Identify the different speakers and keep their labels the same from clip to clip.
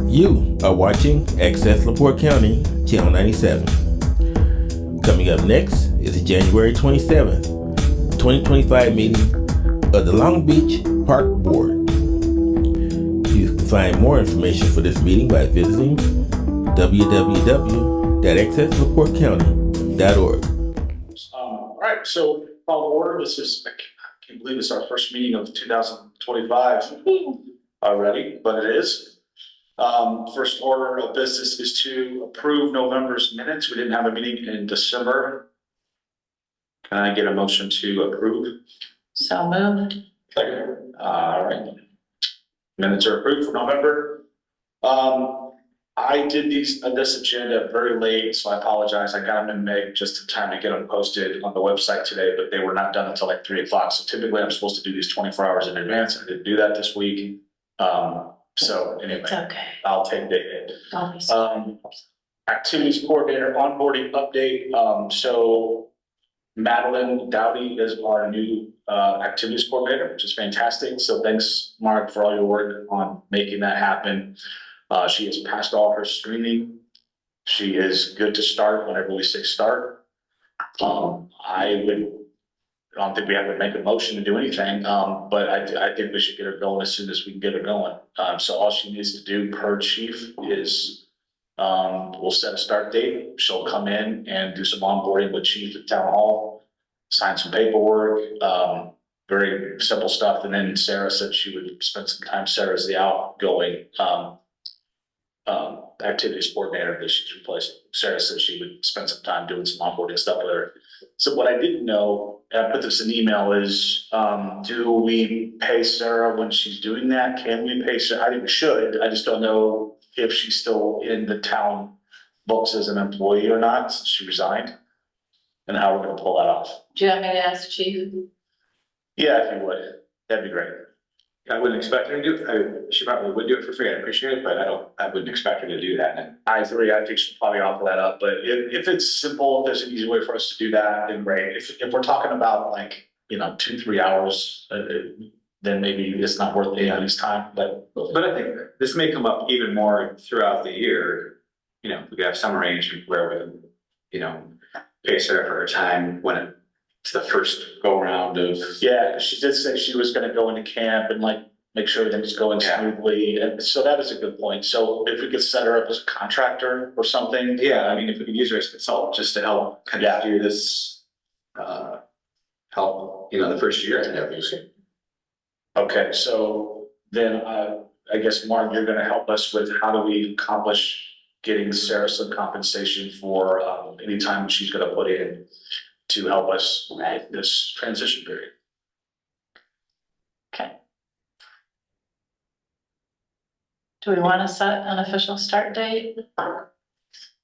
Speaker 1: You are watching Access LaPorte County, Channel 97. Coming up next is the January 27th, 2025 meeting of the Long Beach Park Board. You can find more information for this meeting by visiting www.accesslaportecounty.org.
Speaker 2: All right, so call to order. This is, I can't believe it's our first meeting of 2025 already, but it is. First order of business is to approve November's minutes. We didn't have a meeting in December. Can I get a motion to approve?
Speaker 3: So moved.
Speaker 2: Second. All right. Minutes are approved for November. I did this agenda very late, so I apologize. I got them in May just in time to get them posted on the website today, but they were not done until like 3 o'clock. So typically I'm supposed to do these 24 hours in advance. I didn't do that this week. So anyway,
Speaker 3: It's okay.
Speaker 2: I'll take the hit.
Speaker 3: Don't be sorry.
Speaker 2: Activities coordinator onboarding update. So Madeline Dowdy is our new activities coordinator, which is fantastic. So thanks, Mark, for all your work on making that happen. She has passed all her screening. She is good to start whenever we say start. I don't think we have to make a motion to do anything, but I think we should get her going as soon as we can get her going. So all she needs to do per chief is we'll set a start date. She'll come in and do some onboarding with chief at town hall, sign some paperwork, very simple stuff. And then Sarah said she would spend some time. Sarah's the outgoing activities coordinator that she's replacing. Sarah said she would spend some time doing some onboarding stuff with her. So what I didn't know, and I put this in email, is do we pay Sarah when she's doing that? Can we pay Sarah? I think we should. I just don't know if she's still in the town books as an employee or not, since she resigned, and how we're gonna pull that off.
Speaker 3: Do you want me to ask Chief?
Speaker 2: Yeah, if you would, that'd be great.
Speaker 4: I wouldn't expect her to do it. She probably would do it for free. I appreciate it, but I wouldn't expect her to do that.
Speaker 2: I agree. I think she'll probably offer that up, but if it's simple, if there's an easy way for us to do that, then great. If we're talking about like, 2-3 hours, then maybe it's not worth anybody's time, but.
Speaker 4: But I think this may come up even more throughout the year. We could have some arrangement where we, pay Sarah for her time when it's the first go round of.
Speaker 2: Yeah, she did say she was gonna go into camp and like make sure everything's going smoothly, and so that is a good point. So if we could set her up as a contractor or something.
Speaker 4: Yeah, I mean, if we could use her as a consultant just to help kind of do this, help, the first year and everything.
Speaker 2: Okay, so then I guess, Mark, you're gonna help us with how do we accomplish getting Sarah some compensation for any time she's gonna put in to help us with this transition period.
Speaker 3: Okay. Do we want to set an official start date?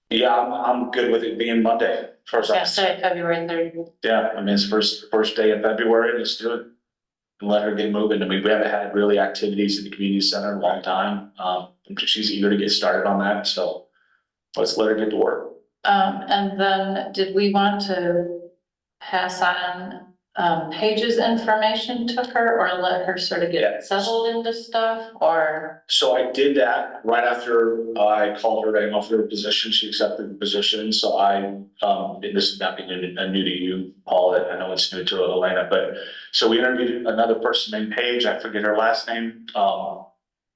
Speaker 2: Yeah, I'm good with it being Monday, first.
Speaker 3: Yeah, say February 3rd.
Speaker 2: Yeah, I mean, it's first day of February, let's do it. And let her get moving. I mean, we haven't had really activities in the community center in a long time. She's eager to get started on that, so let's let her get to work.
Speaker 3: And then did we want to pass on Paige's information to her or let her sort of
Speaker 2: Yeah.
Speaker 3: get settled into stuff or?
Speaker 2: So I did that right after I called her to offer her a position. She accepted the position. So and this is not being new to you, Paul. I know it's new to Elena, but so we interviewed another person named Paige. I forget her last name.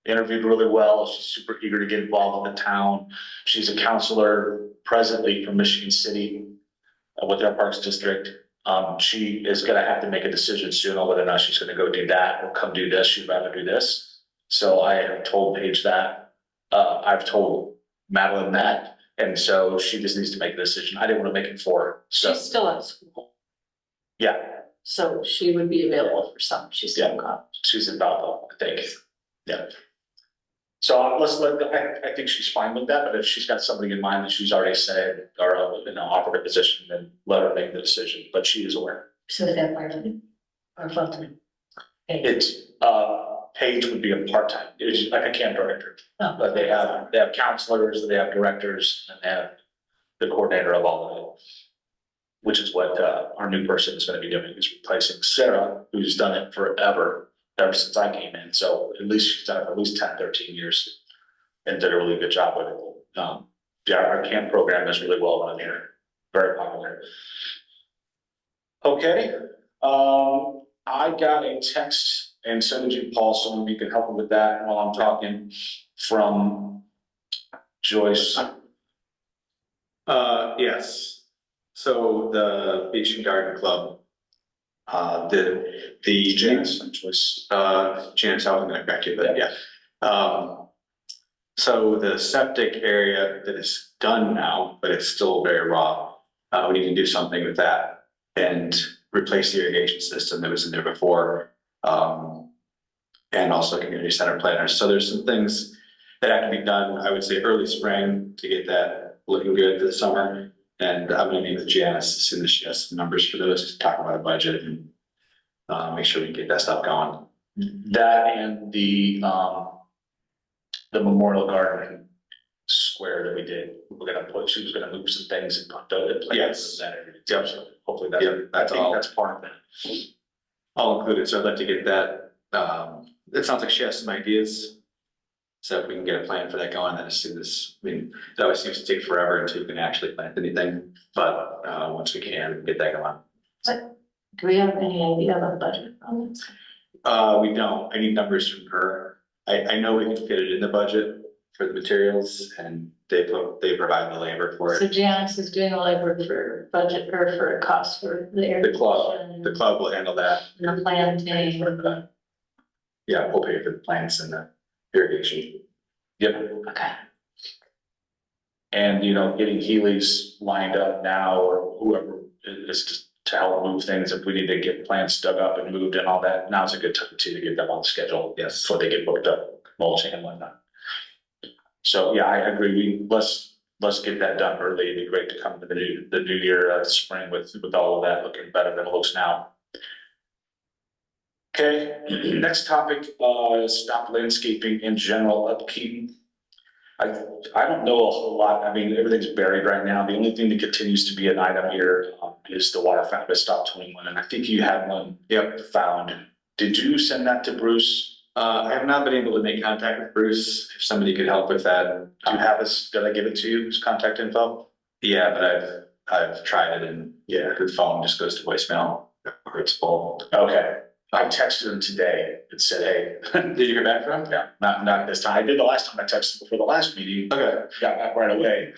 Speaker 2: Interviewed really well. She's super eager to get involved in the town. She's a counselor presently from Michigan City with our Parks District. She is gonna have to make a decision soon on whether or not she's gonna go do that or come do this. She'd rather do this. So I have told Paige that. I've told Madeline that. And so she just needs to make a decision. I didn't want to make it for her. So,
Speaker 3: She's still at school,
Speaker 2: yeah,
Speaker 3: so she would be available for some. She's still in college.
Speaker 2: she's in Belleville, I think. Yeah. So I think she's fine with that, but if she's got somebody in mind that she's already said or, offered a position, then let her make the decision, but she is aware.
Speaker 3: So is that part-time or full-time?
Speaker 2: It's, Paige would be a part-time, it's like a camp director,
Speaker 3: Oh.
Speaker 2: but they have counselors, they have directors, and they have the coordinator of all of it. Which is what, our new person is gonna be doing, is replacing Sarah, who's done it forever, ever since I came in, so at least she's done it for at least 10, 13 years. and did a really good job with it. Yeah, our camp program is really well run here, very popular. Okay, I got a text, and so did you, Paul, so maybe you can help me with that while I'm talking, from Joyce.
Speaker 4: Yes. So the Beach and Garden Club, the
Speaker 2: Janice, Joyce.
Speaker 4: Janice, I wasn't gonna correct you, but yeah. So the septic area that is done now, but it's still very raw. We need to do something with that and replace the irrigation system that was in there before. And also community center planners. So there's some things that have to be done, I would say early spring, to get that looking good for the summer. And I'm gonna meet with Janice as soon as she has some numbers for those, to talk about a budget and make sure we can get that stuff going.
Speaker 2: That and the Memorial Garden square that we did, she was gonna move some things and put the plans.
Speaker 4: Yes.
Speaker 2: Yep, so hopefully that's,
Speaker 4: Yep,
Speaker 2: I
Speaker 4: that's
Speaker 2: think
Speaker 4: all.
Speaker 2: that's part of that.
Speaker 4: All included, so I'd like to get that, it sounds like she has some ideas. So if we can get a plan for that going, then as soon as, I mean, it always seems to take forever until you can actually plant anything, but, once we can, get that going.
Speaker 3: Do we have any idea of a budget on this?
Speaker 4: We don't, I need numbers from her. I know we can fit it in the budget for the materials, and they provide the labor for
Speaker 3: So
Speaker 4: it.
Speaker 3: Janice is doing the labor for budget or for cost for the air.
Speaker 4: The club will handle that.
Speaker 3: The planting.
Speaker 4: Yeah, we'll pay for the plants and the irrigation.
Speaker 2: Yep,
Speaker 3: Okay.
Speaker 2: and getting Healy's lined up now, or whoever is to help move things, if we need to get plants dug up and moved and all that, now's a good time to get them on the schedule.
Speaker 4: Yes.
Speaker 2: Before they get booked up, mulching and whatnot. So, yeah, I agree, let's get that done early, it'd be great to come to the new year, spring with all of that looking better than it looks now. Okay, next topic, is stop landscaping in general upkeep. I don't know a whole lot, I mean, everything's buried right now, the only thing that continues to be an item here, is the water fountain at Stop 21, and I think you had one.
Speaker 4: Yep.
Speaker 2: Found. Did you send that to Bruce?
Speaker 4: I have not been able to make contact with Bruce, if somebody could help with that.
Speaker 2: Do you have did I give it to you, his contact info?
Speaker 4: Yeah, but I've tried it, and yeah, the phone just goes to voicemail or it's full.
Speaker 2: Okay, I texted him today and said, hey.
Speaker 4: Did you hear back from him?
Speaker 2: Yeah, not this time, I did the last time I texted before the last meeting,
Speaker 4: Okay.
Speaker 2: got back right away.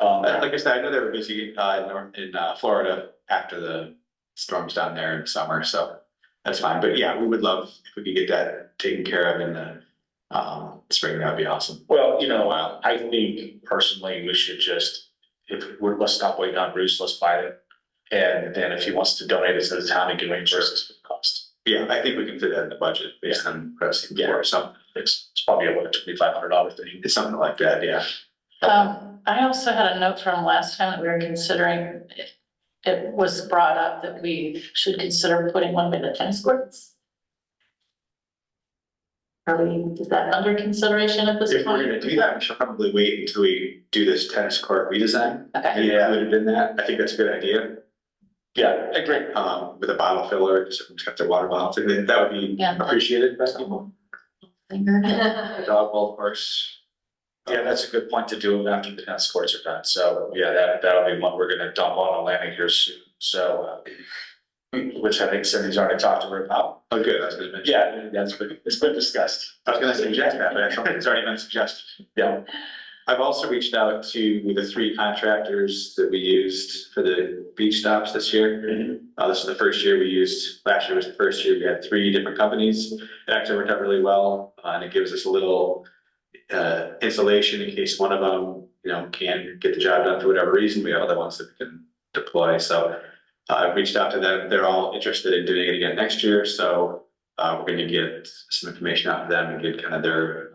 Speaker 4: Like I said, I know they were busy in Florida after the storms down there in the summer, so that's fine. But yeah, we would love if we could get that taken care of in the spring. That'd be awesome.
Speaker 2: Well, I think personally, we should just, let's stop waiting on Bruce, let's buy it. And then if he wants to donate it to the town, he can reimburse us for the cost.
Speaker 4: Yeah, I think we can fit that in the budget based on pricing before, so
Speaker 2: It's probably a $2,500 thing.
Speaker 4: it's something like that, yeah.
Speaker 3: I also had a note from last time that we were considering, it was brought up that we should consider putting one by the tennis courts. Is that under consideration at this
Speaker 4: If we're
Speaker 3: point?
Speaker 4: gonna do that, we should probably wait until we do this tennis court redesign.
Speaker 3: Okay,
Speaker 4: And include it in that. I think that's a good idea.
Speaker 2: Yeah, I agree.
Speaker 4: With a bottle filler, just everyone's got their water bottles, and that would be
Speaker 3: Yeah.
Speaker 4: appreciated by people. A dog golf course.
Speaker 2: Yeah, that's a good point to do after the tennis courts are done. So, yeah, that'll be one we're gonna dump on a landing here soon. So, which I think Cindy's already talked to her about.
Speaker 4: Oh, good, I was gonna mention.
Speaker 2: Yeah, it's been discussed.
Speaker 4: I was gonna suggest that, but I don't think it's already been suggested.
Speaker 2: Yeah,
Speaker 4: I've also reached out to the 3 contractors that we used for the beach stops this year. This is the first year we used, last year was the first year we had 3 different companies. It actually worked out really well, and it gives us a little insulation in case one of them, can't get the job done for whatever reason. We have other ones that we can deploy. So I've reached out to them. They're all interested in doing it again next year. So we're going to get some information out to them and get kind of their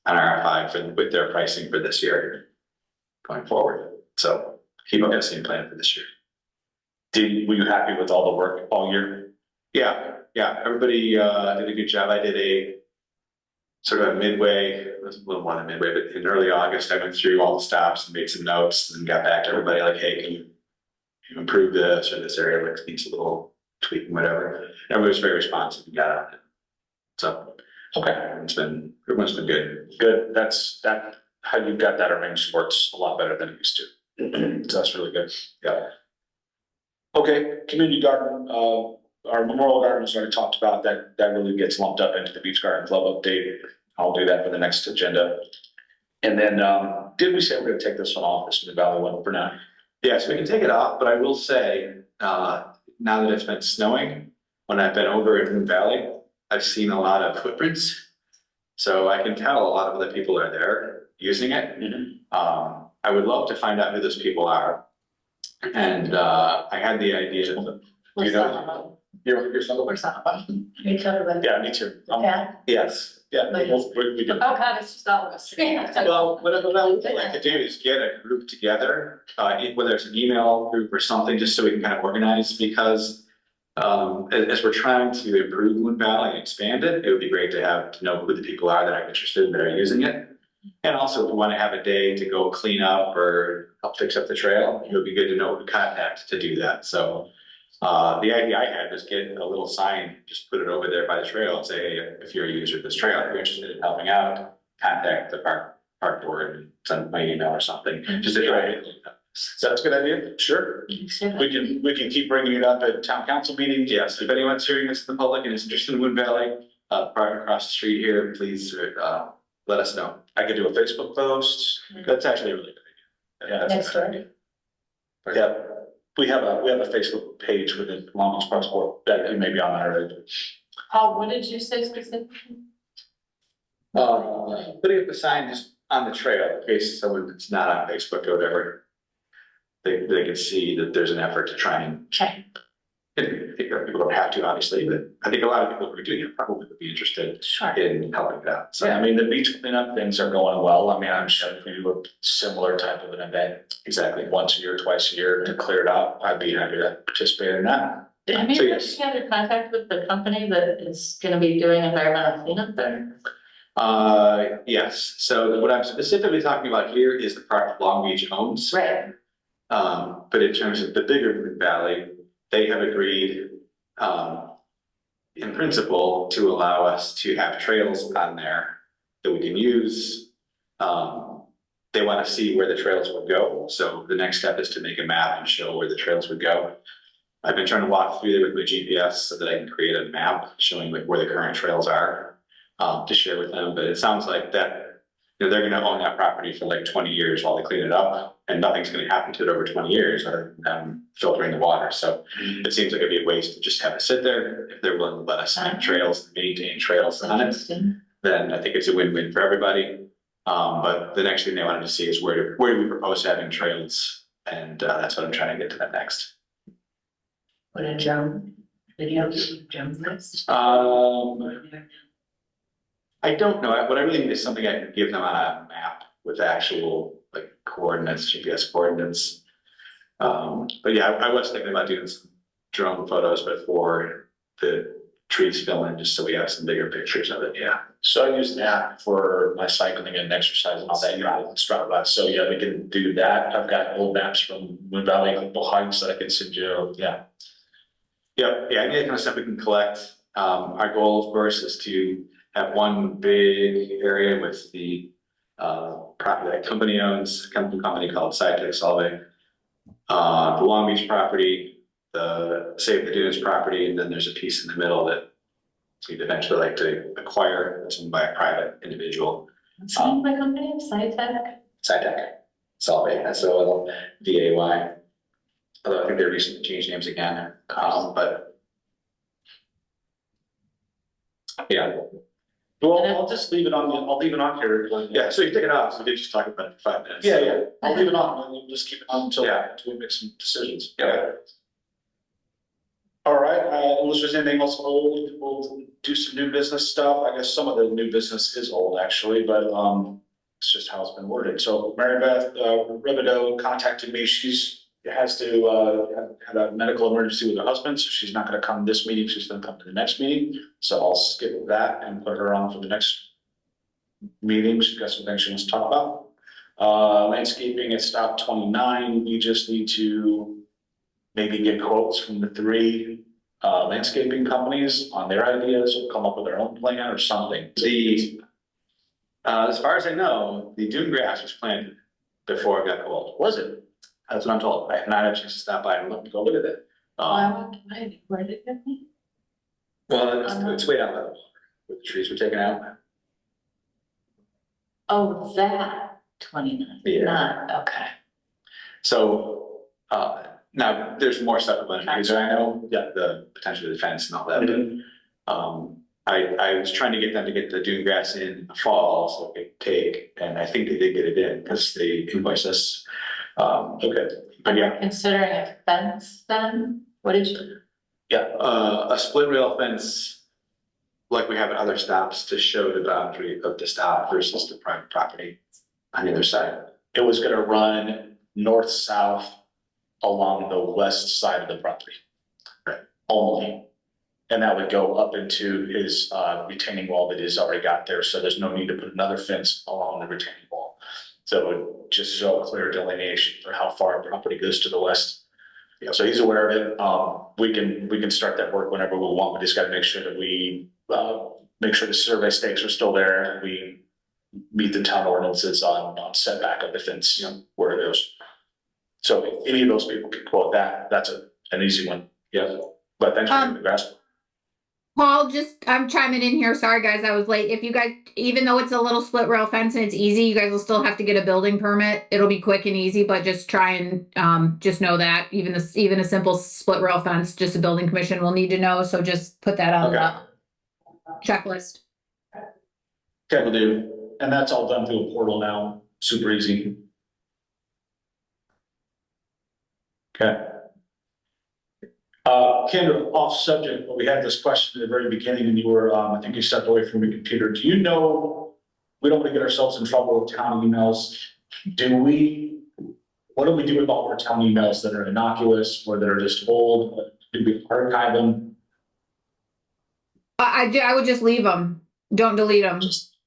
Speaker 4: an RFI with their pricing for this year going forward. So keep on the same plan for this year.
Speaker 2: were you happy with all the work all year?
Speaker 4: Yeah, everybody did a good job. I did a sort of a midway, it was a little more than midway, but in early August, I went through all the stops and made some notes and got back to everybody like, hey, can you improve this, or this area needs a little tweaking, whatever. Everybody was very responsive and got on it. So
Speaker 2: Okay,
Speaker 4: Everyone's been good.
Speaker 2: good. That, how you got that arranged works a lot better than it used to. So that's really good. Yeah. Okay, community garden, our memorial garden was already talked about, that really gets lumped up into the beach garden club update. I'll do that for the next agenda. And then, did we say we're gonna take this one off, this Mill Valley one for now?
Speaker 4: Yes, we can take it off, but I will say, now that it's been snowing, when I've been over in Moon Valley, I've seen a lot of footprints. So I can tell a lot of other people are there using it. I would love to find out who those people are. And, I had the idea of,
Speaker 3: We're
Speaker 4: You know-
Speaker 3: some of them.
Speaker 2: You're some of
Speaker 3: We're some of them. You covered with.
Speaker 2: Yeah, me too.
Speaker 3: Yeah.
Speaker 4: yes.
Speaker 2: Yeah, we do.
Speaker 3: Oh, God, it's just all of us.
Speaker 4: Well, what I would like to do is get a group together, whether it's an email group or something, just so we can kind of organize, because as we're trying to improve Moon Valley and expand it, it would be great to know who the people are that are interested, that are using it. And also, if we want to have a day to go clean up or help fix up the trail, it would be good to know who to contact to do that. So the idea I had was get a little sign, just put it over there by the trail and say, hey, if you're a user of this trail, if you're interested in helping out, contact the park board and send my email or something, just to try it.
Speaker 2: That's a good idea. Sure. We can keep bringing it up at town council meetings.
Speaker 4: Yes, if anyone's hearing this in the public and is interested in Moon Valley, park across the street here, please let us know.
Speaker 2: I could do a Facebook post.
Speaker 4: That's actually a really good idea.
Speaker 2: Yeah.
Speaker 3: Next door.
Speaker 2: Yeah, we have a Facebook page with the Long Beach Parks Board, that may be on there.
Speaker 3: Paul, what did you say specifically?
Speaker 4: Putting up the sign just on the trail in case someone that's not on Facebook or whatever, they can see that there's an effort to try and.
Speaker 3: Okay.
Speaker 4: People don't have to, obviously, but I think a lot of people who are doing it probably would be interested
Speaker 3: Sure.
Speaker 4: in helping it out. So
Speaker 2: Yeah, I mean, the beach cleanup things are going well. I mean, I'm sure if we do a similar type of an event, exactly once a year, twice a year to clear it out, I'd be happy to participate in that.
Speaker 3: Have you
Speaker 4: So,
Speaker 3: been
Speaker 4: yes.
Speaker 3: in contact with the company that is gonna be doing environmental cleanup there?
Speaker 4: Yes, so what I'm specifically talking about here is the park Long Beach owns.
Speaker 3: Right.
Speaker 4: But in terms of the bigger Moon Valley, they have agreed, in principle, to allow us to have trails on there that we can use. They want to see where the trails would go, so the next step is to make a map and show where the trails would go. I've been trying to walk through there with my GPS so that I can create a map showing like where the current trails are, to share with them, but it sounds like that, they're gonna own that property for like 20 years while they clean it up, and nothing's gonna happen to it over 20 years other than filtering the water, so it seems like it'd be a waste to just have it sit there. If they're willing to let us have trails, maintain trails on it,
Speaker 3: Interesting.
Speaker 4: then I think it's a win-win for everybody. But the next thing they wanted to see is where do we propose having trails, and that's what I'm trying to get to that next.
Speaker 3: What a Joan, video, Joan's list.
Speaker 4: I don't know. What I really need is something I can give them on a map with actual like coordinates, GPS coordinates. But yeah, I was thinking about doing some drone photos before the trees fill in, just so we have some bigger pictures of it. Yeah.
Speaker 2: So I use the app for my cycling and exercise and all that, Strava, so yeah, we can do that. I've got old maps from Moon Valley, couple hikes that I can send you, yeah.
Speaker 4: Yep. Yeah. Any kind of stuff we can collect. Our goal, of course, is to have one big area with the property that company owns, a company called SciTech Solving. The Long Beach property, the Save the Dunes property, and then there's a piece in the middle that we'd eventually like to acquire, that's owned by a private individual.
Speaker 3: What's the name of the company, SciTech?
Speaker 4: SciTech Solving, SOLVAY. Although I think they recently changed names again, but yeah.
Speaker 2: Well, I'll just leave it on, I'll leave it on here.
Speaker 4: Yeah, so you take it off, so we did just talk about it for 5 minutes.
Speaker 2: Yeah, I'll leave it on, and we'll just keep it on until
Speaker 4: Yeah.
Speaker 2: we make some decisions.
Speaker 4: Yeah.
Speaker 2: All right, unless there's anything else old, we'll do some new business stuff. I guess some of the new business is old actually, but it's just how it's been worded. So Mary Beth Ribideau contacted me. She's has to had a medical emergency with her husband, so she's not gonna come this meeting, she's gonna come to the next meeting. So I'll skip that and put her on for the next meeting. She's got some things she wants to talk about. Landscaping at stop 29, we just need to maybe get quotes from the 3 landscaping companies on their ideas or come up with their own plan or something?
Speaker 4: As far as I know, the dune grass was planted before it got cold.
Speaker 2: Was it?
Speaker 4: That's what I'm told. I have not had a chance to stop by and go look at it.
Speaker 3: Where did it go?
Speaker 4: Well, it's way down level, where the trees were taken out.
Speaker 3: Oh, that 29,
Speaker 4: Yeah.
Speaker 3: not, okay.
Speaker 4: So, now there's more stuff about it, I know, the potential of the fence and all that, but, I was trying to get them to get the dune grass in the fall, so it could take, and I think they did get it in, because they invoiced us. Okay, but yeah,
Speaker 3: Considering a fence then, what did you?
Speaker 4: a split rail fence, like we have at other stops, to show the boundary of the stop versus the private property on the other side.
Speaker 2: It was gonna run north-south along the west side of the property.
Speaker 4: Right.
Speaker 2: Only. And that would go up into his retaining wall that he's already got there, so there's no need to put another fence along the retaining wall. So it would just show a clear delineation for how far a property goes to the west.
Speaker 4: Yep.
Speaker 2: So he's aware of it. We can start that work whenever we want. We just gotta make sure that we make sure the survey stakes are still there. We meet the town ordinances on setback of the fence, where it goes. So if any of those people can quote that, that's an easy one. Yeah. But thanks for giving the grasp.
Speaker 5: Paul, I'm chiming in here. Sorry, guys, I was late. If you guys, even though it's a little split rail fence and it's easy, you guys will still have to get a building permit. It'll be quick and easy, but just try and just know that even a simple split rail fence, just a building commission will need to know. So just put that on the checklist.
Speaker 2: Okay, we'll do. And that's all done through a portal now. Super easy. Okay. Kendra, off subject, but we had this question at the very beginning and you were, I think you stepped away from your computer. Do you know, we don't want to get ourselves in trouble with town emails. What do we do about our town emails that are innocuous or that are just old? Do we archive them?
Speaker 5: I would just leave them. Don't delete them.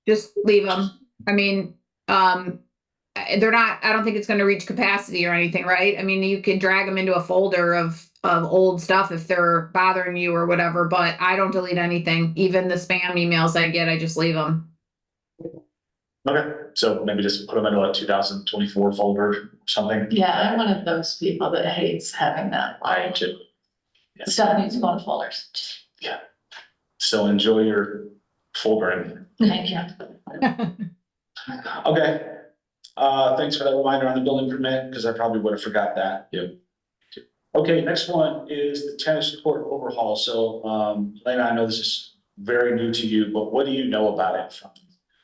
Speaker 5: Just leave them. I mean, they're not, I don't think it's going to reach capacity or anything, right? I mean, you could drag them into a folder of old stuff if they're bothering you or whatever, but I don't delete anything. Even the spam emails I get, I just leave them.
Speaker 2: Okay, so maybe just put them into a 2024 folder or something.
Speaker 3: Yeah, I'm one of those people that hates having that.
Speaker 2: I too. Yeah.
Speaker 3: Stuff needs to go in folders.
Speaker 2: Yeah. So enjoy your foldering.
Speaker 3: Thank you.
Speaker 2: Okay. Thanks for that reminder on the building permit, because I probably would have forgot that. Yep. Okay, next one is the tennis court overhaul. So, Elena, I know this is very new to you, but what do you know about it from?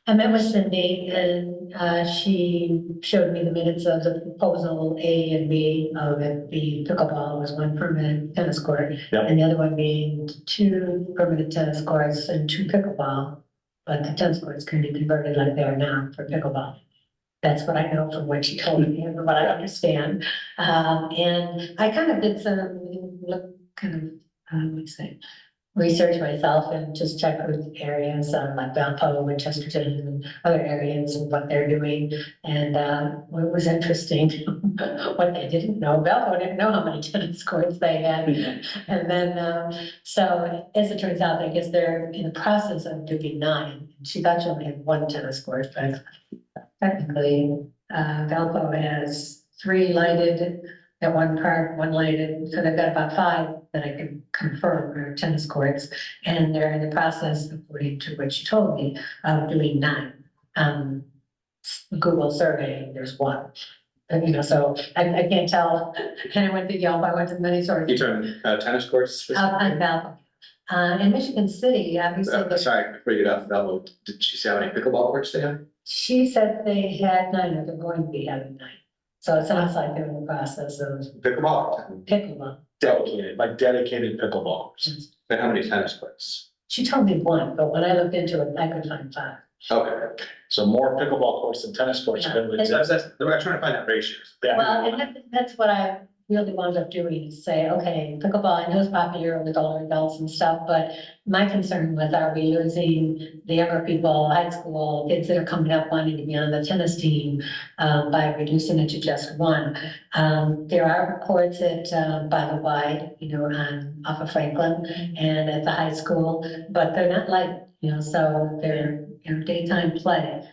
Speaker 6: I met with Cindy and she showed me the minutes of the proposal A and B of it. The pickleball was one permanent tennis court.
Speaker 2: Yep.
Speaker 6: And the other one being 2 permanent tennis courts and 2 pickleball. But the tennis courts can be converted like they are now for pickleball. That's what I know from what she told me and what I understand. And I kind of did research myself and just check with areas like Valpo and Chesterton and other areas and what they're doing. And it was interesting what they didn't know. Valpo didn't know how many tennis courts they had. And then, so as it turns out, I guess they're in the process of doing 9. She thought she only had 1 tennis court, but technically, Valpo has 3 lighted at one park, 1 lighted, so they've got about 5 that I can confirm are tennis courts. And they're in the process, according to what she told me, of doing 9. Google survey, there's 1. And, so I can't tell. And I went to Yelp, I went to many sources.
Speaker 4: You turn tennis courts?
Speaker 6: On Valpo. In Michigan City, obviously.
Speaker 4: Sorry, before you get off Valpo, did she say how many pickleball courts they have?
Speaker 6: She said they had 9, or they're going to be having 9. So it sounds like they're in the process of
Speaker 4: Pickleball?
Speaker 6: pickleball.
Speaker 2: Dedicated pickleball.
Speaker 4: And how many tennis courts?
Speaker 6: She told me 1, but when I looked into it, I could find 5.
Speaker 4: Okay.
Speaker 2: So more pickleball courts than tennis courts.
Speaker 6: Yeah.
Speaker 2: than would
Speaker 4: That's,
Speaker 2: exist.
Speaker 4: we're trying to find that ratio.
Speaker 2: Yeah.
Speaker 6: Well, and that's what I really wound up doing is say, okay, pickleball, I know it's popular with older adults and stuff, but my concern was, are we losing the younger people, high school, kids that are coming up wanting to be on the tennis team, by reducing it to just one? There are courts at, by the Wide, you know, off of Franklin and at the high school, but they're not like, you know, so they're, you know, daytime play.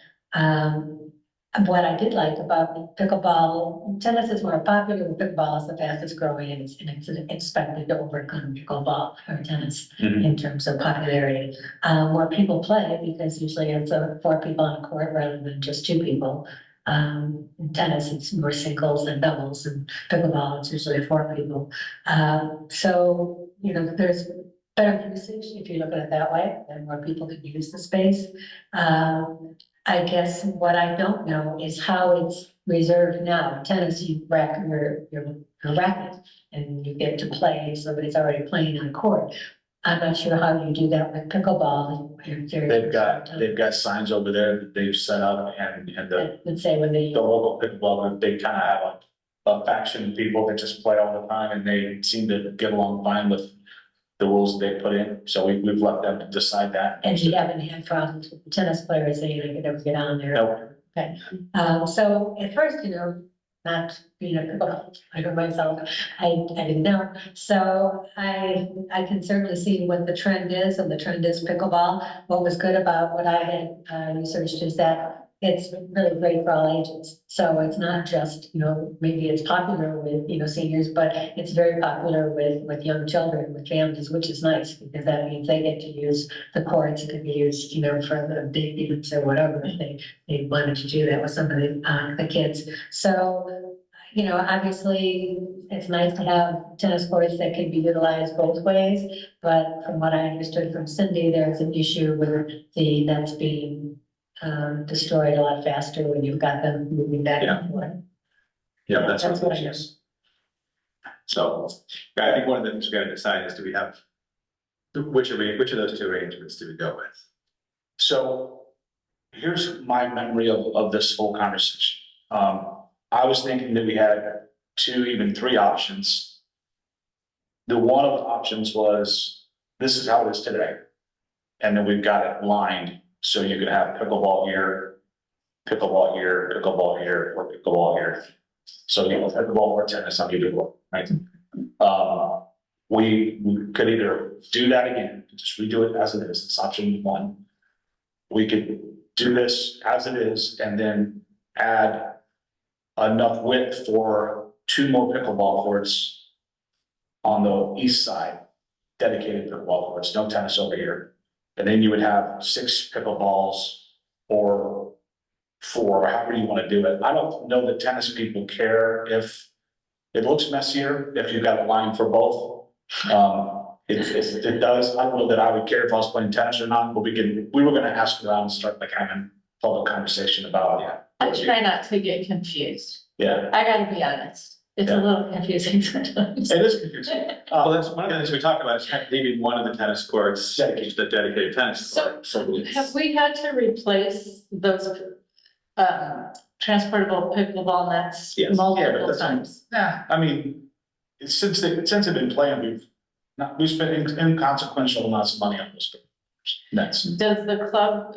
Speaker 6: What I did like about pickleball, tennis is more popular, pickleball is the fastest growing, and it's expected to overcome pickleball or tennis in terms of popularity. More people play because usually it's 4 people on a court rather than just 2 people. In tennis, it's more singles than doubles, and pickleball, it's usually 4 people. So, you know, there's better usage if you look at it that way, and more people can use the space. I guess what I don't know is how it's reserved now. Tennis, you rack your racket and you get to play, somebody's already playing on court. I'm not sure how you do that with pickleball.
Speaker 2: They've got signs over there that they've set up, and the
Speaker 6: Let's say when they,
Speaker 2: local pickleball group, they kind of have a faction of people that just play all the time, and they seem to get along fine with the rules they put in, so we've let them decide that.
Speaker 6: and you haven't had problems with the tennis players saying they could never get on there.
Speaker 2: No,
Speaker 6: Okay, so at first, you know, not being a pickleball player myself, I didn't know. So I can certainly see what the trend is, and the trend is pickleball. What was good about what I had researched is that it's really great for all ages. So it's not just, you know, maybe it's popular with, you know, seniors, but it's very popular with young children, with families, which is nice, because that means they get to use the courts. It could be used, you know, for the big events or whatever, if they wanted to do that with some of the kids. So, you know, obviously, it's nice to have tennis courts that can be utilized both ways. But from what I understood from Cindy, there's an issue with the nets being destroyed a lot faster when you've got them moving back and forth.
Speaker 4: Yeah, that's
Speaker 6: That's
Speaker 4: what
Speaker 6: what
Speaker 4: it
Speaker 6: I
Speaker 4: is. So, yeah, I think one of the things we gotta decide is, do we have, which of those 2 arrangements do we go with?
Speaker 2: so here's my memory of this whole conversation. I was thinking that we had 2, even 3 options. The one of the options was, this is how it is today. And then we've got it lined, so you could have pickleball here, pickleball here, pickleball here, or pickleball here. So you know, pickleball or tennis on either one, right? We could either do that again, just redo it as it is, it's option 1. We could do this as it is and then add enough width for 2 more pickleball courts on the east side, dedicated pickleball courts, no tennis over here. And then you would have 6 pickleballs or 4, however you want to do it. I don't know that tennis people care if it looks messier, if you've got a line for both. It does. I don't know that I would care if I was playing tennis or not, but we were gonna ask around and start like having a public conversation about it.
Speaker 3: I try not to get confused.
Speaker 2: Yeah,
Speaker 3: I gotta be honest. It's a
Speaker 2: Yeah.
Speaker 3: little confusing sometimes.
Speaker 2: it is confusing.
Speaker 4: Well, that's one of the things we talked about, is kind of leaving one of the tennis courts, just a dedicated tennis court.
Speaker 3: Have we had to replace those transportable pickleball nets
Speaker 4: Yes.
Speaker 3: multiple
Speaker 2: that's-
Speaker 3: times?
Speaker 2: Yeah, I mean, since they've been playing, we've spent inconsequential amounts of money on those nets.
Speaker 3: Does the club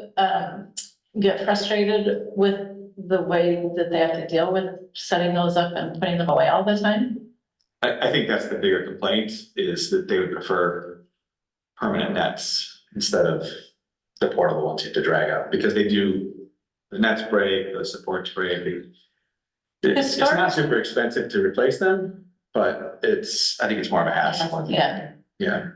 Speaker 3: get frustrated with the way that they have to deal with setting those up and putting them away all the time?
Speaker 4: I think that's the bigger complaint, is that they would prefer permanent nets instead of the portable ones you have to drag up, because they do, the nets break, the supports break. It's not super expensive to replace them, but I think it's more of a hassle.
Speaker 3: Yeah.
Speaker 4: Yeah.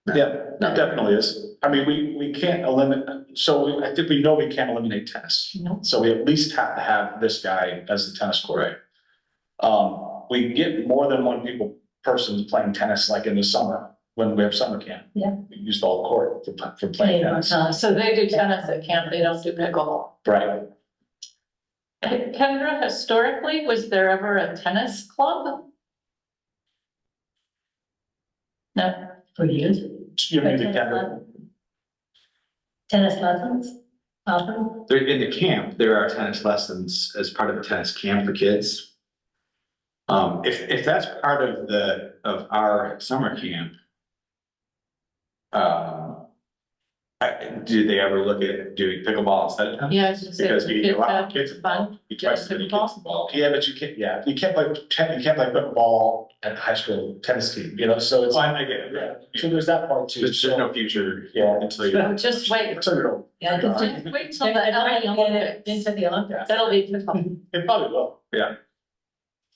Speaker 2: Yeah, it definitely is. I mean, we can't eliminate, so I think we know we can't eliminate tennis.
Speaker 3: No.
Speaker 2: So we at least have to have this guy as the tennis court. We get more than one person playing tennis, like in the summer, when we have summer camp.
Speaker 6: Yeah.
Speaker 2: We use the whole court for playing tennis.
Speaker 3: So they do tennis at camp, they don't do pickleball.
Speaker 2: Right.
Speaker 3: Kendra, historically, was there ever a tennis club? No.
Speaker 6: For youth,
Speaker 2: You mean the Kendra?
Speaker 6: tennis lessons, often.
Speaker 4: In the camp, there are tennis lessons as part of the tennis camp for kids. If that's part of our summer camp. Did they ever look at doing pickleball instead of tennis?
Speaker 3: Yeah, I was gonna say,
Speaker 4: Because you allow
Speaker 3: it's
Speaker 4: kids
Speaker 3: fun.
Speaker 4: you try to get kids involved.
Speaker 2: Yeah, but you can't, yeah, you can't play pickleball at the high school tennis team, you know, so it's.
Speaker 4: I get it,
Speaker 2: Yeah, so there's that part too.
Speaker 4: There's no future.
Speaker 2: Yeah.
Speaker 4: Until you.
Speaker 3: So just wait,
Speaker 2: Until you're old.
Speaker 6: Yeah,
Speaker 3: just wait till the LA Olympics.
Speaker 6: into the Olympics.
Speaker 3: That'll be pickle.
Speaker 2: It probably will.
Speaker 4: Yeah.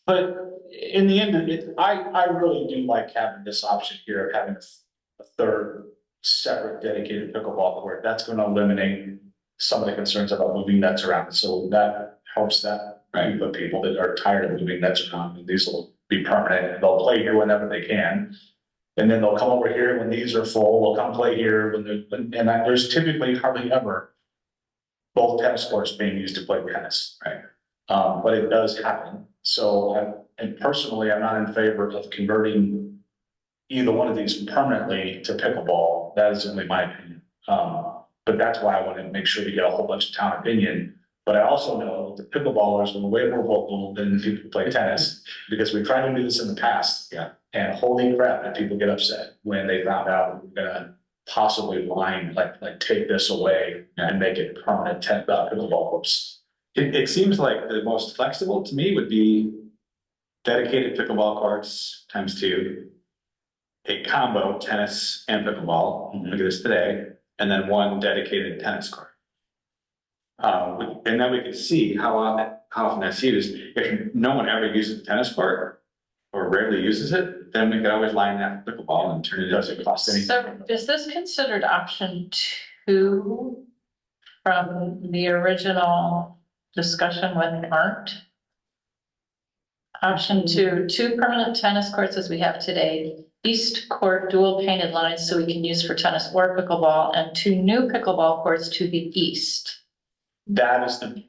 Speaker 2: But in the end, I really do like having this option here of having a third separate dedicated pickleball court. That's gonna eliminate some of the concerns about moving nets around. So that helps that group of people that are tired of moving nets around. And these will be permanent. They'll play here whenever they can. And then they'll come over here when these are full. They'll come play here there's typically hardly ever both tennis courts being used to play tennis.
Speaker 4: Right.
Speaker 2: But it does happen. So, and personally, I'm not in favor of converting either one of these permanently to pickleball. That is only my opinion. But that's why I want to make sure we get a whole bunch of town opinion. But I also know the pickleballers are way more vocal than the people who play tennis, because we've tried to do this in the past.
Speaker 4: Yeah.
Speaker 2: And holy crap, did people get upset when they found out we were gonna possibly like take this away and make it permanent pickleball courts.
Speaker 4: It seems like the most flexible to me would be dedicated pickleball courts ×2. A combo tennis and pickleball, look at this today, and then one dedicated tennis court. And then we could see how often that's used. If no one ever uses the tennis court or rarely uses it, then we could always line that pickleball and turn it into.
Speaker 2: Doesn't cost anything.
Speaker 3: So is this considered option 2 from the original discussion with Art? Option 2, 2 permanent tennis courts as we have today, east court dual painted lines so we can use for tennis or pickleball, and 2 new pickleball courts to the east.
Speaker 2: That's the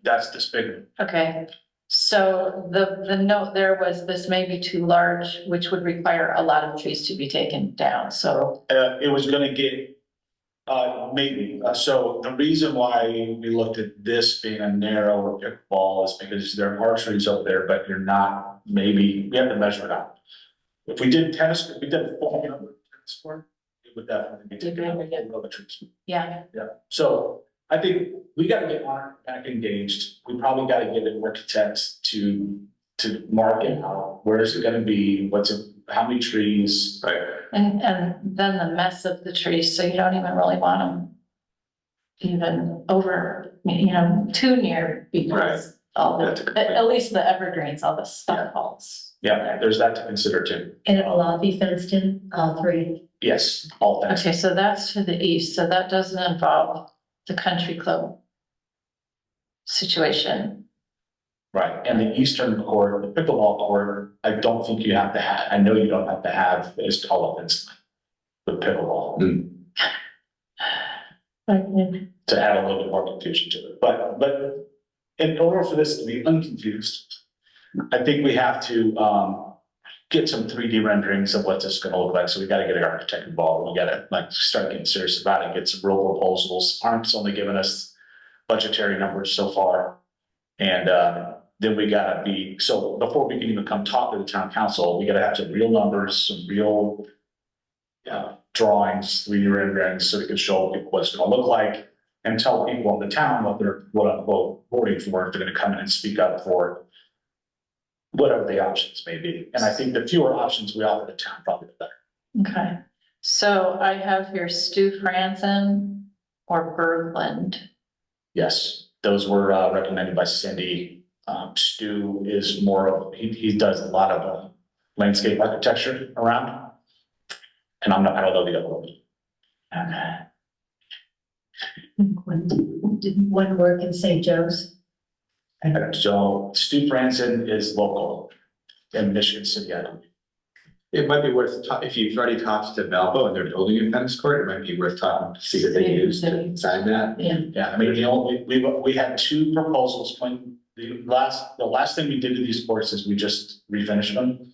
Speaker 2: big.
Speaker 3: Okay, so the note there was this may be too large, which would require a lot of trees to be taken down, so.
Speaker 2: It was gonna get, maybe, so the reason why we looked at this being a narrow pickleball is because there are trees over there, but you're not, maybe, we have to measure it out. If we did tennis, if we did a full tennis court, it would definitely be.
Speaker 3: Yeah,
Speaker 2: Yeah, so I think we gotta get Mark back engaged. We probably gotta get an architect to market out, where is it gonna be, how many trees?
Speaker 4: Right.
Speaker 3: and then the mess of the trees, so you don't even really want them even over, too near, because all
Speaker 4: That's a
Speaker 3: the,
Speaker 4: good point.
Speaker 3: at least the evergreens, all the stuff falls.
Speaker 2: Yeah, there's that to consider too.
Speaker 6: And it will all be fenced in, all 3.
Speaker 2: Yes, all that.
Speaker 3: Okay, so that's to the east, so that doesn't involve the country club situation.
Speaker 2: Right, and the eastern court, the pickleball court, I don't think you have to have, I know you don't have to have as tall a fence line with pickleball. To add a little bit more confusion to it, but in order for this to be unconfused, I think we have to, get some 3D renderings of what this is gonna look like, so we gotta get an architect involved, we gotta start getting serious about it, get some real proposals. ARM's only given us budgetary numbers so far. And, then we gotta so before we can even come talk to the town council, we gotta have some real numbers, some real drawings, 3D renderings, so we can show people what it's gonna look like and tell people in the town what they're, quote unquote, voting for, if they're gonna come in and speak up for whatever the options may be. And I think the fewer options we offer the town, probably the better.
Speaker 3: Okay, so I have here Stu Franzen or Berglund.
Speaker 2: Yes, those were recommended by Cindy. Stu is more of, he does a lot of landscape architecture around. And I don't know the other one.
Speaker 3: Okay.
Speaker 6: Didn't one work in St. Joe's?
Speaker 2: So Stu Franzen is local in Michigan City, I believe.
Speaker 4: It might be worth, if you've already talked to Valpo and they're building a tennis court, it might be worth talking to see what they use to design that.
Speaker 6: Yeah.
Speaker 2: Yeah, I mean, we had 2 proposals when the last thing we did to these courts is we just refinished them,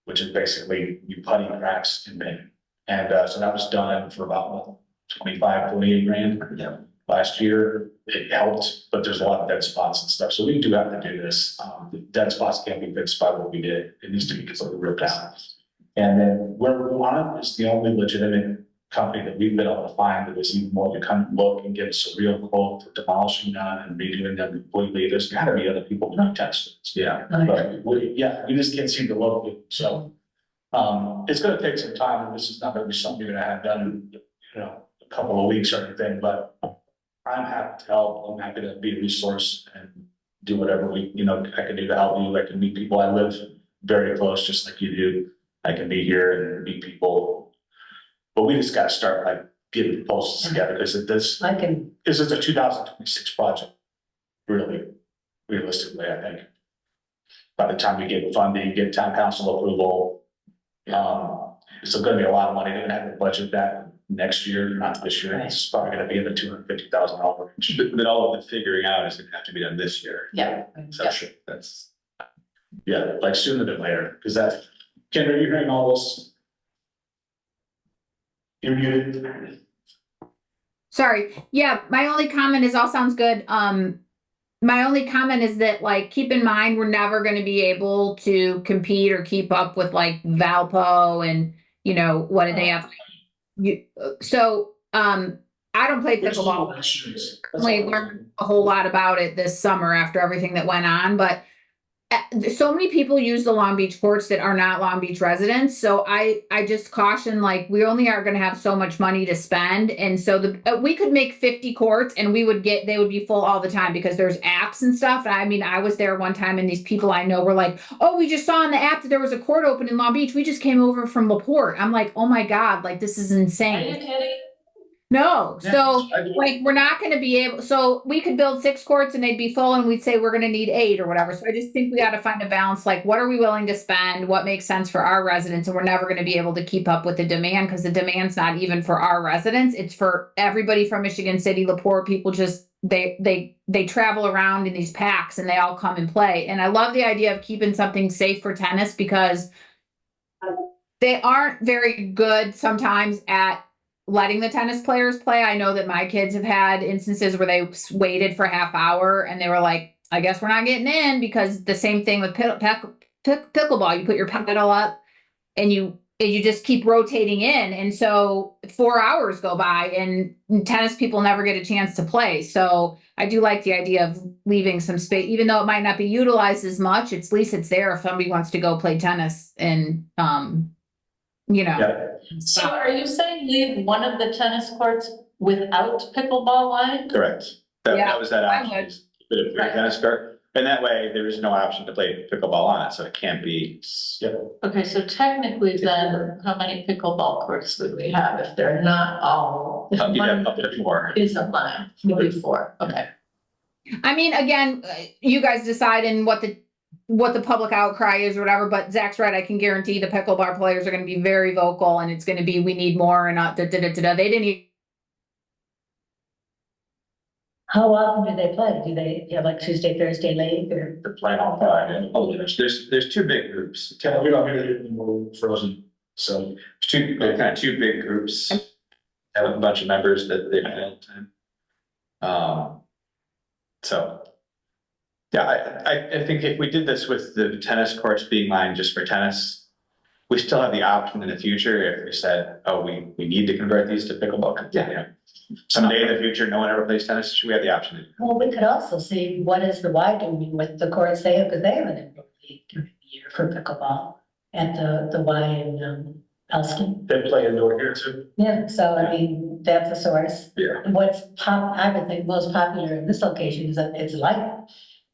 Speaker 2: which is basically you putty cracks and paint. And so that was done for about 28 grand.
Speaker 4: Yeah.
Speaker 2: Last year, it helped, but there's a lot of dead spots and stuff. So we do have to do this. The dead spots can't be fixed by what we did. It needs to be completely ripped out. And then where we want it is the only legitimate company that we've been able to find that is even willing to come look and give us a real quote for demolishing them and redoing them completely. There's gotta be other people doing tests. Yeah, but we just can't seem to locate. So it's gonna take some time, and this is not gonna be something you're gonna have done in, a couple of weeks or anything, but I'm happy to help. I'm happy to be a resource and do whatever I can do to help you. I can meet people. I live very close, just like you do. I can be here and meet people. But we just gotta start like getting proposals together because this is a 2026 project. Really, realistically, I think. By the time we get funding, get town council approval, it's gonna be a lot of money. They're gonna have to budget that next year, not this year. It's probably gonna be in the $250,000 range.
Speaker 4: But all of the figuring out is gonna have to be done this year.
Speaker 3: Yeah.
Speaker 4: So that's.
Speaker 2: Yeah, like sooner than later, because Ken, are you hearing all this? You're muted.
Speaker 5: Sorry. Yeah, my only comment is all sounds good. My only comment is that like keep in mind we're never going to be able to compete or keep up with like Valpo and what do they have? I don't play pickleball. I learned a whole lot about it this summer after everything that went on, but so many people use the Long Beach courts that are not Long Beach residents. So I just caution, like, we only are going to have so much money to spend. And so we could make 50 courts and they would be full all the time because there's apps and stuff. And I mean, I was there one time and these people I know were like, oh, we just saw on the app that there was a court open in Long Beach. We just came over from LaPorte. I'm like, oh my God, like this is insane.
Speaker 3: Are you kidding?
Speaker 5: No, so like we're not going to be able. So we could build 6 courts and they'd be full, and we'd say we're going to need 8 or whatever. So I just think we got to find a balance. Like, what are we willing to spend? What makes sense for our residents? And we're never going to be able to keep up with the demand because the demand's not even for our residents. It's for everybody from Michigan City, LaPorte. People just they travel around in these packs and they all come and play. And I love the idea of keeping something safe for tennis because they aren't very good sometimes at letting the tennis players play. I know that my kids have had instances where they waited for a half hour and they were like, I guess we're not getting in, because the same thing with pickleball, you put your paddle up and you just keep rotating in. And so 4 hours go by and tennis people never get a chance to play. So I do like the idea of leaving some space, even though it might not be utilized as much, at least it's there if somebody wants to go play tennis and,
Speaker 2: Yeah.
Speaker 3: So are you saying leave one of the tennis courts without pickleball line?
Speaker 4: Correct.
Speaker 5: Yeah,
Speaker 4: That was that option. Is put it for a tennis court. And that way there is no option to play pickleball on it. So it can't be.
Speaker 3: Okay, so technically then, how many pickleball courts would we have if they're not all? if
Speaker 4: You have
Speaker 3: one
Speaker 4: up to 4.
Speaker 3: Isn't line, maybe 4, okay.
Speaker 5: I mean, again, you guys decide in what the public outcry is or whatever, but Zach's right. I can guarantee the pickleball players are going to be very vocal and it's going to be, we need more and They didn't even.
Speaker 6: How often do they play? Do they have like Tuesday, Thursday league or?
Speaker 2: They're playing all Friday. Oh, there's
Speaker 4: There's 2 big groups.
Speaker 2: we're not gonna do more frozen. So
Speaker 4: Kind of 2 big groups. Have a bunch of members that they play all the time. So. Yeah, I think if we did this with the tennis courts being lined just for tennis, we still have the option in the future if we said, oh, we need to convert these to pickleball. Yeah. Someday in the future, no one ever plays tennis, should we have the option to do?
Speaker 6: Well, we could also see what is the Y doing with the courts they have, because they have an indoor league during the year for pickleball at the Y in Elston.
Speaker 2: they play indoor here too.
Speaker 6: Yeah, so I mean, that's a source.
Speaker 4: Yeah.
Speaker 6: I would think most popular in this location is that it's light.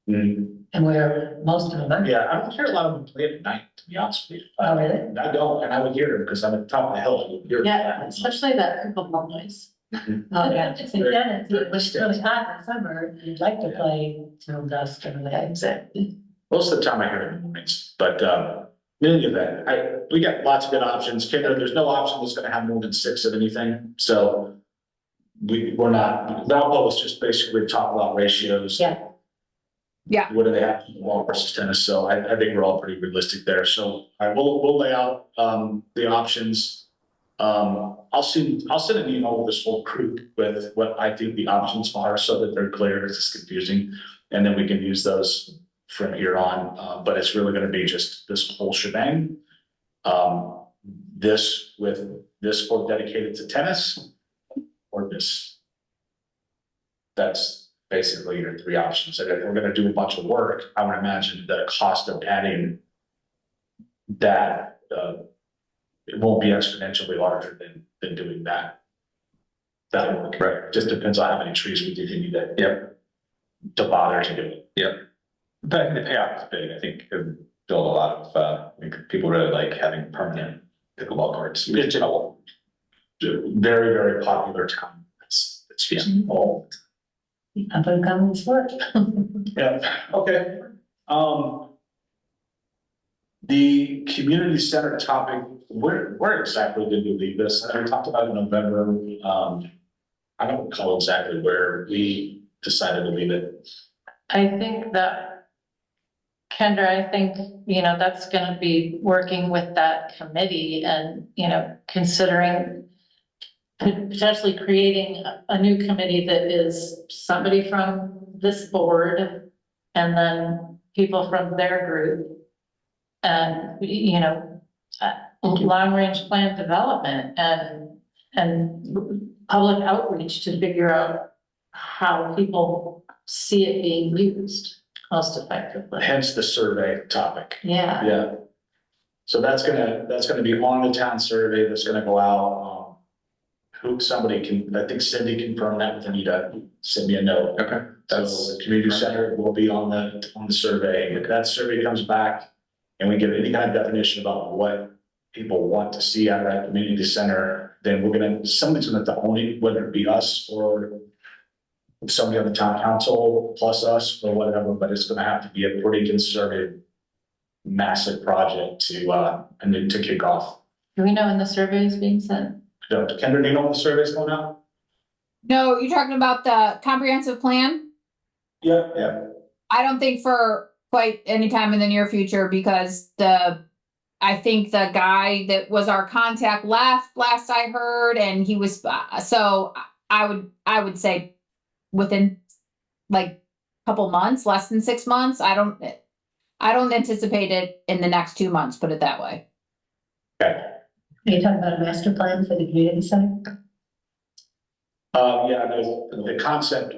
Speaker 6: And where most of them are.
Speaker 2: Yeah, I don't hear a lot of them play at night, to be honest with you.
Speaker 6: Oh, really?
Speaker 2: I don't, and I would hear them because I'm at the top of the hill. I would hear them.
Speaker 3: Yeah, especially that pickleball noise.
Speaker 6: Oh, yeah, it's in Dennis, it's really hot in summer, you'd like to play till dusk or like.
Speaker 3: Exactly.
Speaker 2: Most of the time I hear it in the mornings, but, in any event, we got lots of good options. There's no option that's gonna have more than 6 of anything, so we're not, Valpo is just basically top lot ratios.
Speaker 6: Yeah.
Speaker 5: Yeah.
Speaker 2: What do they have, ball versus tennis? So I think we're all pretty realistic there. So we'll lay out, the options. I'll send an email with this whole group with what I think the options are so that they're clear, it's confusing. And then we can use those from here on, but it's really gonna be just this whole shebang. This with this court dedicated to tennis or this. That's basically your three options. And if we're gonna do a bunch of work, I would imagine the cost of adding that, it won't be exponentially larger than doing that. That work.
Speaker 4: Right.
Speaker 2: Just depends on how many trees we do need to bother to do it.
Speaker 4: But the payoff is big. I think it would build a lot of, I think people really like having permanent pickleball courts.
Speaker 2: It's very, very popular town. It's just all.
Speaker 6: Up and coming sport.
Speaker 2: Yeah, okay. The community center topic, where exactly did we leave this? We talked about it in November. I don't recall exactly where we decided to leave it.
Speaker 3: I think that, Kendra, I think, that's gonna be working with that committee and, considering potentially creating a new committee that is somebody from this board and then people from their group. And, long-range plan development and public outreach to figure out how people see it being used most effectively.
Speaker 2: Hence the survey topic.
Speaker 3: Yeah,
Speaker 2: Yeah. So that's gonna be on the town survey that's gonna go out. I think Cindy confirmed that with Anita, send me a note.
Speaker 4: Okay.
Speaker 2: So the community center will be on the survey. If that survey comes back and we give any kind of definition about what people want to see out of that community center, then somebody's gonna have to own it, whether it be us or somebody on the town council plus us or whatever, but it's gonna have to be a pretty conservative, massive project to kick off.
Speaker 3: do we know when the survey is being sent?
Speaker 2: Kendra, do you know when the survey's going out?
Speaker 5: No, you're talking about the comprehensive plan?
Speaker 2: Yeah.
Speaker 5: I don't think for quite any time in the near future because I think the guy that was our contact left last I heard, and he was, so I would say within like a couple months, less than 6 months. I don't anticipate it in the next 2 months, put it that way.
Speaker 2: Okay.
Speaker 6: Are you talking about a master plan for the community center?
Speaker 2: Yeah, the concept,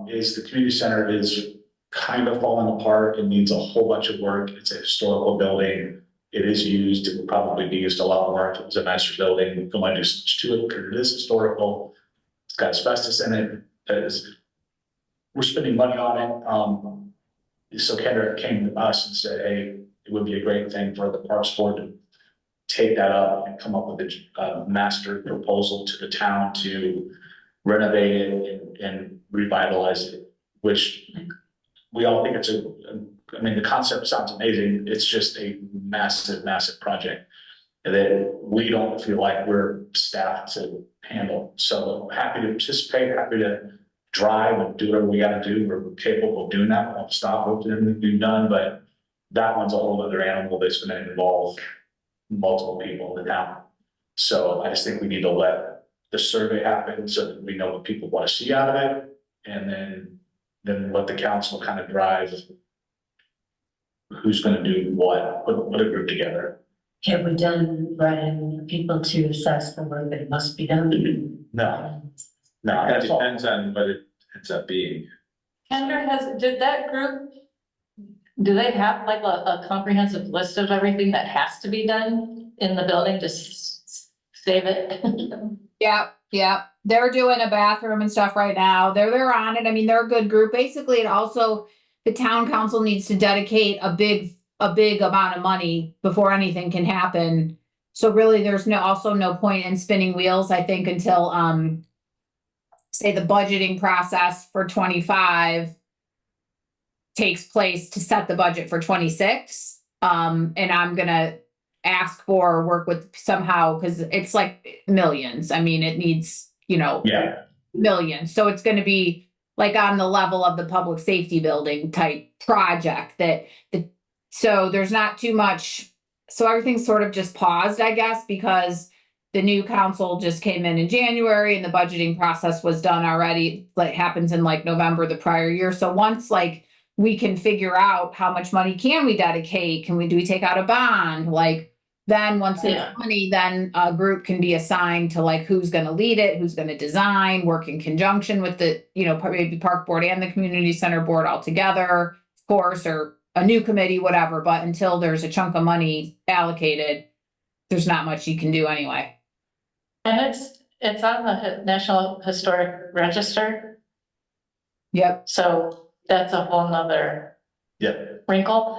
Speaker 2: is the community center is kind of falling apart. It needs a whole bunch of work. It's a historical building. It is used. It would probably be used a lot more if it was a master building. We don't want to do so much to it because it is historical. It's got asbestos in it. We're spending money on it. So Kendra came to us and said, hey, it would be a great thing for the Parks Board to take that up and come up with a master proposal to the town to renovate it and revitalize it, which we all think the concept sounds amazing. It's just a massive, massive project that we don't feel like we're staffed to handle. So happy to participate, happy to drive and do whatever we gotta do. We're capable of doing that. We won't stop hoping everything we've done, but that one's a whole other animal that's gonna involve multiple people in the town. So I just think we need to let the survey happen so that we know what people want to see out of it. And then let the council kind of drive who's gonna do what, put a group together.
Speaker 6: Have we done writing people to assess the work that must be done?
Speaker 2: No,
Speaker 4: It
Speaker 2: that's all.
Speaker 4: depends on what it ends up being.
Speaker 3: Kendra, did that group, do they have like a comprehensive list of everything that has to be done in the building to save it?
Speaker 5: Yeah. They're doing a bathroom and stuff right now. They're on it. I mean, they're a good group. Basically, it also, the town council needs to dedicate a big amount of money before anything can happen. So really, there's also no point in spinning wheels, I think, until, say the budgeting process for 25 takes place to set the budget for 26. And I'm gonna ask for work with somehow, because it's like millions. I mean, it needs, millions. So it's gonna be like on the level of the public safety building type project so there's not too much. So everything's sort of just paused, I guess, because the new council just came in January and the budgeting process was done already, like happens in like November the prior year. So once like we can figure out how much money can we dedicate, do we take out a bond? Like, then once
Speaker 3: Yeah.
Speaker 5: it's money, then a group can be assigned to like who's gonna lead it, who's gonna design, work in conjunction with the, maybe park board and the community center board all together, of course, or a new committee, whatever, but until there's a chunk of money allocated, there's not much you can do anyway.
Speaker 3: And it's on the National Historic Register,
Speaker 5: Yep.
Speaker 3: so that's a whole nother
Speaker 2: Yeah.
Speaker 3: wrinkle,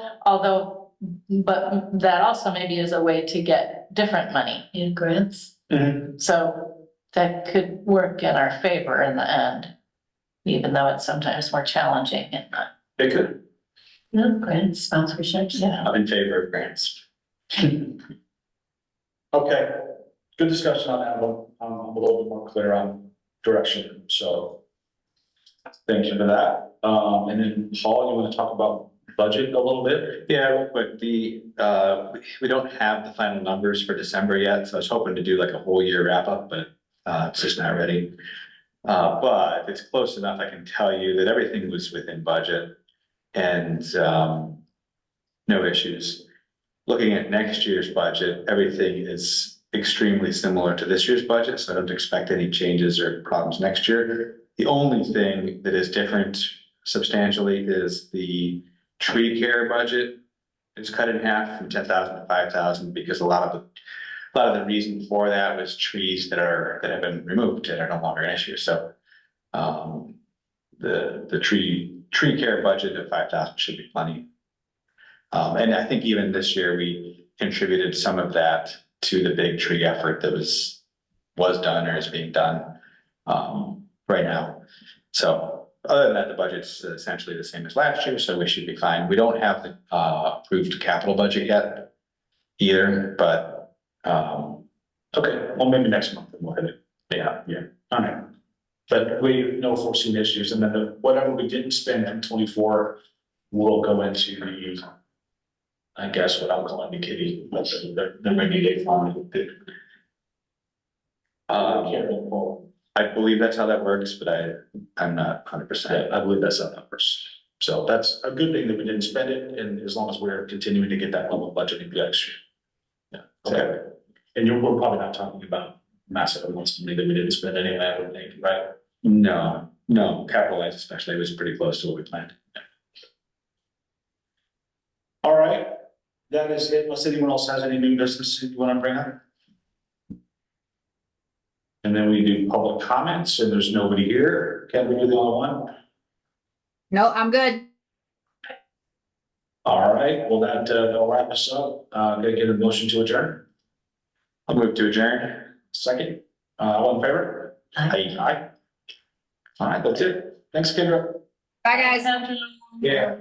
Speaker 3: but that also maybe is a way to get different money.
Speaker 6: In grants.
Speaker 3: So that could work in our favor in the end, even though it's sometimes more challenging and not,
Speaker 2: It could.
Speaker 6: No, grants, sponsorships.
Speaker 3: yeah.
Speaker 2: I'm in favor of grants. Okay, good discussion on that one. I'm a little bit more clear on direction, so. Thank you for that. And then Paul, you want to talk about budget a little bit?
Speaker 4: Yeah, real quick, we don't have the final numbers for December yet, so I was hoping to do like a whole year wrap up, but it's just not ready. But it's close enough, I can tell you that everything was within budget and no issues. Looking at next year's budget, everything is extremely similar to this year's budget, so I don't expect any changes or problems next year. The only thing that is different substantially is the tree care budget. It's cut in half from 10,000 to 5,000 because a lot of the reason for that was trees that have been removed and are no longer an issue. So the tree care budget of 5,000 should be plenty. And I think even this year we contributed some of that to the big tree effort that was done or is being done right now. So other than that, the budget's essentially the same as last year, so we should be fine. We don't have the approved capital budget yet either, but
Speaker 2: Okay, well, maybe next month we'll hit it. Yeah, all right. But we no foreseen issues, and then whatever we didn't spend in 24 will go into the, I guess what I'm calling the kitty, but the rainy day fund.
Speaker 4: I believe that's how that works, but I'm not 100%.
Speaker 2: I believe that's how that works. So that's a good thing that we didn't spend it, and as long as we're continuing to get that level of budgeting next year. Yeah, okay. And we're probably not talking about massive amounts of money that we didn't spend anyway, I would think, right?
Speaker 4: No, capitalized especially was pretty close to what we planned.
Speaker 2: All right, that is it. Unless anyone else has any new business you want to bring up? And then we do public comments, and there's nobody here. Can we do the only one?
Speaker 5: No, I'm good.
Speaker 2: All right, well, that'll wrap us up. Gonna get a motion to adjourn.
Speaker 4: I'll move to adjourn.
Speaker 2: Second, all in favor? Aye. All right, that's it. Thanks, Kendra.
Speaker 5: Bye, guys.
Speaker 2: Yeah.